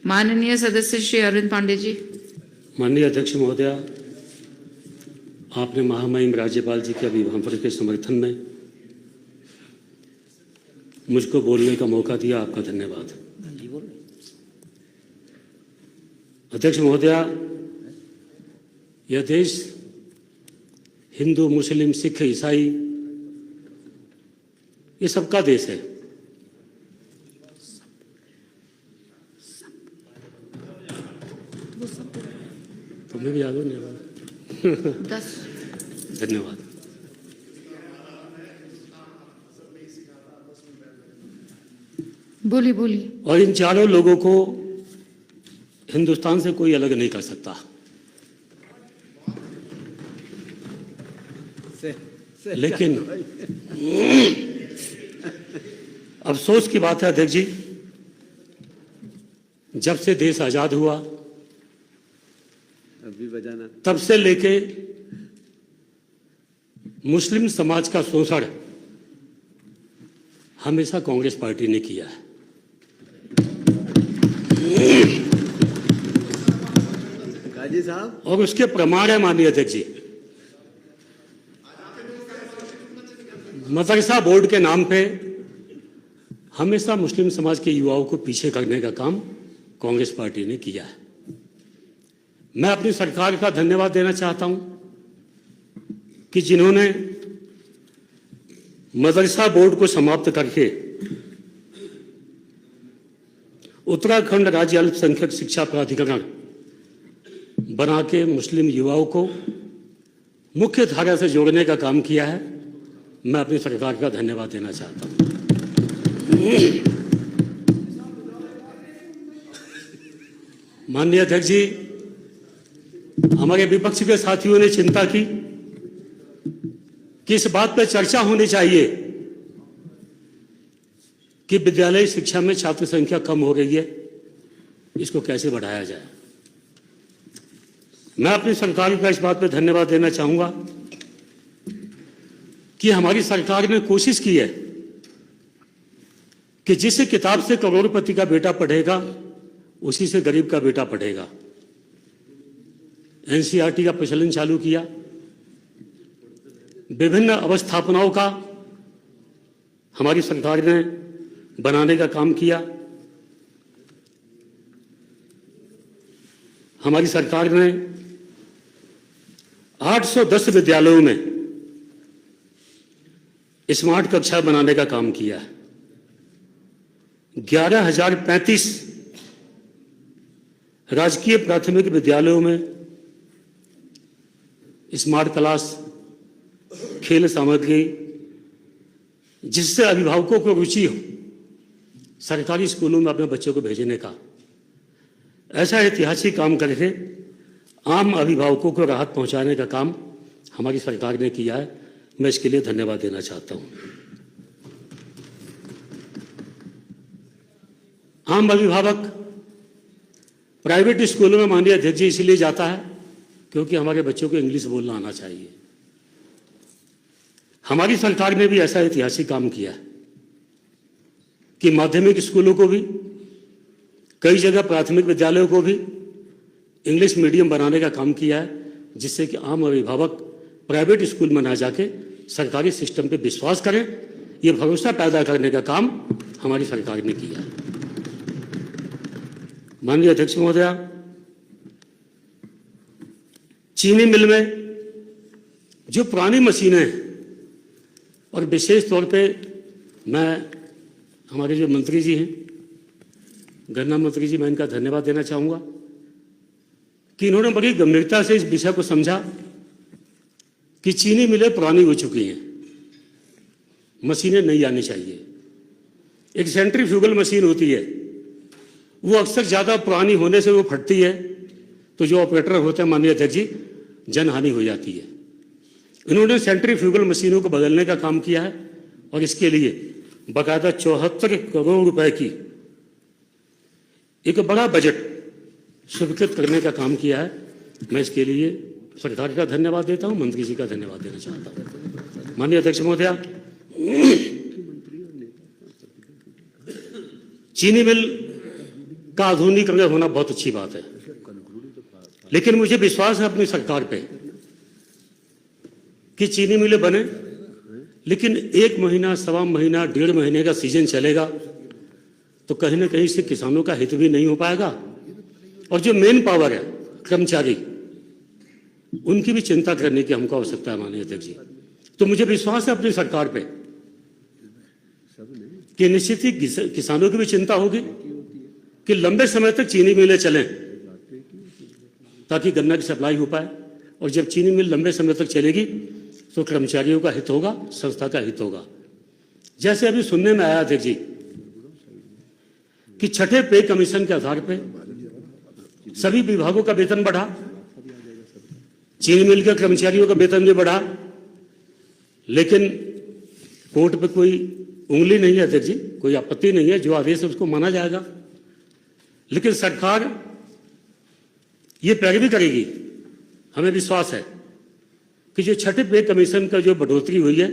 माननीय सदस्य श्री अरविंद पांडे जी। माननीय अध्यक्ष महोदया, आपने महामहिम राज्यपाल जी के अभिभाषण के समर्थन में मुझको बोलने का मौका दिया, आपका धन्यवाद। अध्यक्ष महोदया, यह देश हिंदू, मुस्लिम, सिख, ईसाई ये सबका देश है। तुम्हें भी याद हो नहीं? 10 धन्यवाद। बोली बोली। और इन चारों लोगों को हिंदुस्तान से कोई अलग नहीं कर सकता। लेकिन अफसोस की बात है अध्यक्ष जी, जब से देश आजाद हुआ अभी बजाना तब से लेके मुस्लिम समाज का शोषण हमेशा कांग्रेस पार्टी ने किया है। काजी साहब, और उसके प्रमाण है माननीय अध्यक्ष जी, मदरसा बोर्ड के नाम पे हमेशा मुस्लिम समाज के युवाओं को पीछे करने का काम कांग्रेस पार्टी ने किया है। मैं अपनी सरकार का धन्यवाद देना चाहता हूं कि जिन्होंने मदरसा बोर्ड को समाप्त करके उत्तराखंड राज्य अल्पसंख्यक शिक्षा प्राधिकरण बना के मुस्लिम युवाओं को मुख्य धारा से जोड़ने का काम किया है, मैं अपनी सरकार का धन्यवाद देना चाहता हूं। माननीय अध्यक्ष जी, हमारे विपक्ष के साथियों ने चिंता की कि इस बात पर चर्चा होनी चाहिए कि विद्यालय शिक्षा में छात्र संख्या कम हो रही है, इसको कैसे बढ़ाया जाए। मैं अपनी सरकार का इस बात पर धन्यवाद देना चाहूंगा कि हमारी सरकार ने कोशिश की है कि जिस किताब से करोड़पति का बेटा पढ़ेगा उसी से गरीब का बेटा पढ़ेगा। एनसीईआरटी का प्रचलन चालू किया, विभिन्न अवस्थापनाओं का हमारी सरकार ने बनाने का काम किया। हमारी सरकार ने 810 विद्यालयों में स्मार्ट कक्षा बनाने का काम किया है। 11,035 राजकीय प्राथमिक विद्यालयों में स्मार्ट क्लास, खेल सामग्री, जिससे अभिभावकों को रुचि हो सरकारी स्कूलों में अपने बच्चों को भेजने का, ऐसा ऐतिहासिक काम करके आम अभिभावकों को राहत पहुंचाने का काम हमारी सरकार ने किया है। मैं इसके लिए धन्यवाद देना चाहता हूं। आम अभिभावक प्राइवेट स्कूलों में माननीय अध्यक्ष जी इसलिए जाता है क्योंकि हमारे बच्चों को इंग्लिश बोलना आना चाहिए। हमारी सरकार ने भी ऐसा ऐतिहासिक काम किया कि माध्यमिक स्कूलों को भी, कई जगह प्राथमिक विद्यालयों को भी इंग्लिश मीडियम बनाने का काम किया है, जिससे कि आम अभिभावक प्राइवेट स्कूल में ना जाके सरकारी सिस्टम पे विश्वास करें। ये भरोसा पैदा करने का काम हमारी सरकार ने किया है। माननीय अध्यक्ष महोदया, चीनी मिल में जो पुरानी मशीनें हैं, और विशेष तौर पे मैं हमारे जो मंत्री जी हैं, गन्ना मंत्री जी, मैं इनका धन्यवाद देना चाहूँगा कि इन्होंने बड़ी गंभीरता से इस विषय को समझा कि चीनी मिलें पुरानी हो चुकी हैं, मशीनें नई आनी चाहिए। एक सेंट्रीफ्यूगल मशीन होती है, वो अक्सर ज़्यादा पुरानी होने से वो फटती है, तो जो ऑपरेटर होते हैं माननीय अध्यक्ष जी, जनहानि हो जाती है। इन्होंने सेंट्रीफ्यूगल मशीनों को बदलने का काम किया है और इसके लिए बाकायदा 74 करोड़ रुपए की एक बड़ा बजट स्वीकृत करने का काम किया है। मैं इसके लिए सरकार का धन्यवाद देता हूं, मंत्री जी का धन्यवाद देना चाहता हूं। माननीय अध्यक्ष महोदया, चीनी मिल का आधुनिकीकरण होना बहुत अच्छी बात है, लेकिन मुझे विश्वास है अपनी सरकार पे कि चीनी मिलें बने, लेकिन 1 महीना, सवा महीना, 1.5 महीने का सीजन चलेगा तो कहीं ना कहीं से किसानों का हित भी नहीं हो पाएगा, और जो मेन पावर है कर्मचारी, उनकी भी चिंता करने की हमको आवश्यकता है माननीय अध्यक्ष जी। तो मुझे विश्वास है अपनी सरकार पे कि निश्चित ही किसानों की भी चिंता होगी कि लंबे समय तक चीनी मिलें चलें ताकि गन्ना की सप्लाई हो पाए, और जब चीनी मिल लंबे समय तक चलेगी तो कर्मचारियों का हित होगा, संस्था का हित होगा। जैसे अभी सुनने में आया अध्यक्ष जी कि छठे पे कमीशन के आधार पर सभी विभागों का वेतन बढ़ा, चीनी मिल के कर्मचारियों का वेतन भी बढ़ा, लेकिन कोर्ट पे कोई उंगली नहीं है अध्यक्ष जी, कोई आपत्ति नहीं है, जो आदेश है उसको माना जाएगा। लेकिन सरकार ये पैरवी करेगी, हमें विश्वास है कि जो छठे पे कमीशन का जो बढ़ोतरी हुई है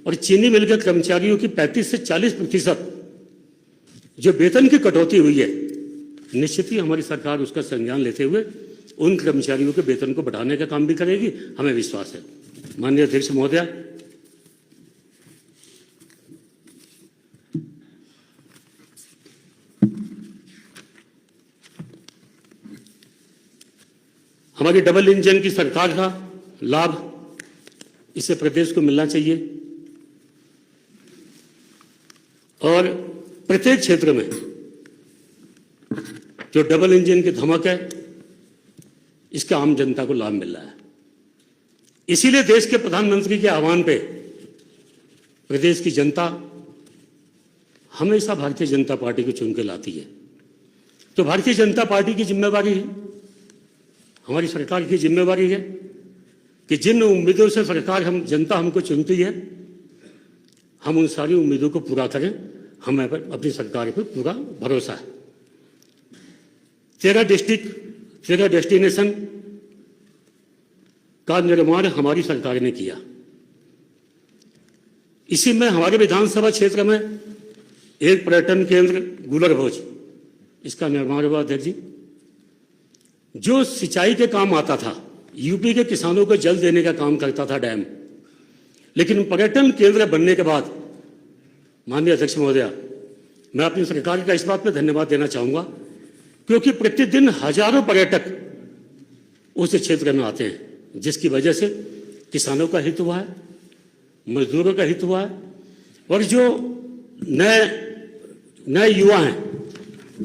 और चीनी मिल के कर्मचारियों की 35 से 40% जो वेतन की कटौती हुई है, निश्चित ही हमारी सरकार उसका संज्ञान लेते हुए उन कर्मचारियों के वेतन को बढ़ाने का काम भी करेगी, हमें विश्वास है। माननीय अध्यक्ष महोदय, हमारी डबल इंजन की सरकार का लाभ इसे प्रदेश को मिलना चाहिए, और प्रत्येक क्षेत्र में जो डबल इंजन की धमक है, इसका आम जनता को लाभ मिल रहा है। इसीलिए देश के प्रधानमंत्री के आह्वान पे प्रदेश की जनता हमेशा भारतीय जनता पार्टी को चुन के लाती है। तो भारतीय जनता पार्टी की जिम्मेवारी है, हमारी सरकार की जिम्मेवारी है कि जिन उम्मीदों से सरकार जनता हमको चुनती है, हम उन सारी उम्मीदों को पूरा करें। हमें अपनी सरकार पर पूरा भरोसा है। 13 डिस्ट्रिक्ट 13 डेस्टिनेशन का निर्माण हमारी सरकार ने किया। इसी में हमारे विधानसभा क्षेत्र में एक पर्यटन केंद्र गुलर भोज, इसका निर्माण हुआ अध्यक्ष जी। जो सिंचाई के काम आता था, यूपी के किसानों को जल देने का काम करता था डैम, लेकिन पर्यटन केंद्र बनने के बाद माननीय अध्यक्ष महोदय, मैं अपनी सरकार का इस बात पर धन्यवाद देना चाहूंगा, क्योंकि प्रतिदिन हजारों पर्यटक उस क्षेत्र में आते हैं, जिसकी वजह से किसानों का हित हुआ है, मजदूरों का हित हुआ है, और जो नए युवा हैं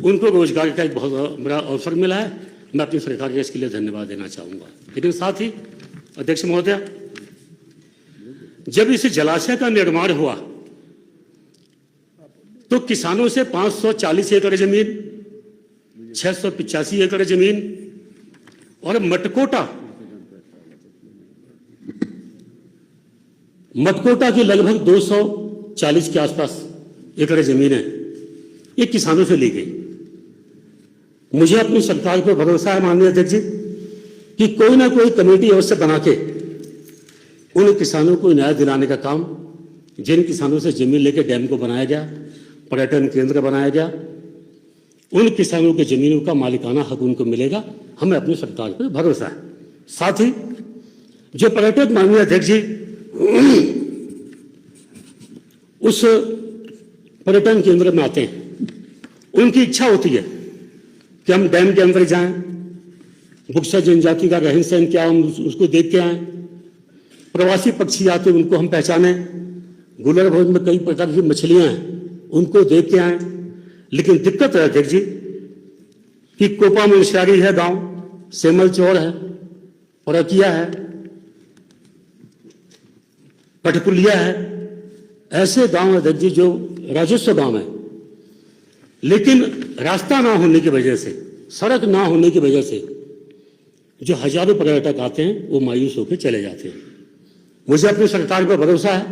उनको रोजगार का एक बहुत बड़ा अवसर मिला है। मैं अपनी सरकार का इसके लिए धन्यवाद देना चाहूंगा। लेकिन साथ ही अध्यक्ष महोदय, जब इस जलाशय का निर्माण हुआ तो किसानों से 540 एकड़ जमीन, 685 एकड़ जमीन और मटकोटा की लगभग 240 के आसपास एकड़ जमीन है, ये किसानों से ली गई। मुझे अपनी सरकार पर भरोसा है माननीय अध्यक्ष जी कि कोई ना कोई कमेटी अवश्य बना के उन किसानों को न्याय दिलाने का काम, जिन किसानों से जमीन लेके डैम को बनाया गया, पर्यटन केंद्र बनाया गया, उन किसानों की जमीनों का मालिकाना हक उनको मिलेगा। हमें अपनी सरकार पर भरोसा है। साथ ही जो पर्यटक माननीय अध्यक्ष जी उस पर्यटन केंद्र में आते हैं, उनकी इच्छा होती है कि हम डैम के अंदर जाएं, बुक्सा जनजाति का रहन सहन क्या, हम उसको देख के आए। प्रवासी पक्षी आते हैं, उनको हम पहचाने। गुलर भोज में कई प्रकार की मछलियां हैं, उनको देख के आए। लेकिन दिक्कत है अध्यक्ष जी कि कोपा मुंशियारी है गांव, सेमल चौर है, परकिया है, कठपुलिया है, ऐसे गांव अध्यक्ष जी जो राजस्व गांव है, लेकिन रास्ता ना होने की वजह से, सड़क ना होने की वजह से जो हजारों पर्यटक आते हैं वो मायूस होकर चले जाते हैं। मुझे अपनी सरकार पर भरोसा है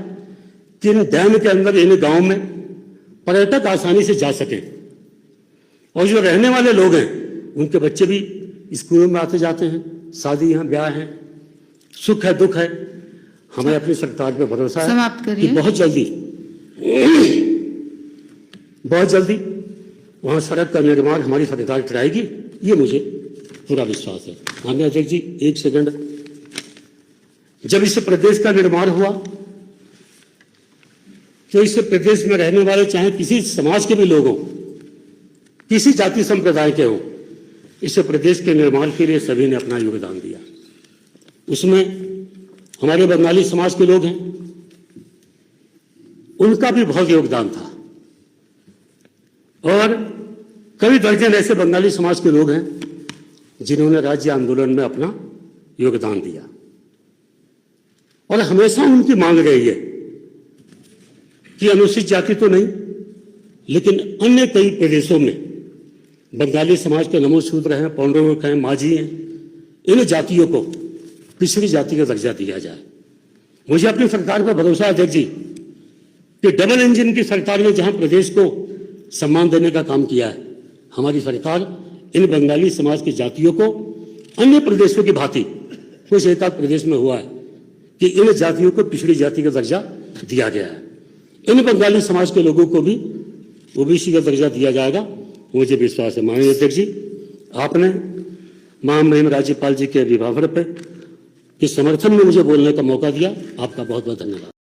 कि इन डैम के अंदर, इन गांव में पर्यटक आसानी से जा सके, और जो रहने वाले लोग हैं उनके बच्चे भी स्कूलों में आते जाते हैं, शादी हैं, ब्याह हैं, सुख है, दुख है। हमें अपनी सरकार पर भरोसा है कि बहुत जल्दी वहाँ सड़क का निर्माण हमारी सरकार कराएगी, ये मुझे पूरा विश्वास है। माननीय अध्यक्ष जी, एक सेकंड। जब इस प्रदेश का निर्माण हुआ तो इस प्रदेश में रहने वाले चाहे किसी समाज के भी लोग हों, किसी जाति संप्रदाय के हों, इस प्रदेश के निर्माण के लिए सभी ने अपना योगदान दिया। उसमें हमारे बंगाली समाज के लोग हैं, उनका भी बहुत योगदान था, और कई दर्जन ऐसे बंगाली समाज के लोग हैं जिन्होंने राज्य आंदोलन में अपना योगदान दिया। और हमेशा उनकी मांग रही है कि अनुसूचित जाति तो नहीं, लेकिन अन्य कई प्रदेशों में बंगाली समाज के नमोशूद्र हैं, पौंड्रमुख हैं, माझी हैं, इन जातियों को पिछड़ी जाति का दर्जा दिया जाए। मुझे अपनी सरकार पर भरोसा है अध्यक्ष जी कि डबल इंजन की सरकार ने जहां प्रदेश को सम्मान देने का काम किया है, हमारी सरकार इन बंगाली समाज की जातियों को अन्य प्रदेशों की भांति, कुछ एक आध प्रदेश में हुआ है कि इन जातियों को पिछड़ी जाति का दर्जा दिया गया है, इन बंगाली समाज के लोगों को भी ओबीसी का दर्जा दिया जाएगा, मुझे विश्वास है। माननीय अध्यक्ष जी, आपने महामहिम राज्यपाल जी के अभिभाषण पे के समर्थन में मुझे बोलने का मौका दिया, आपका बहुत बहुत धन्यवाद।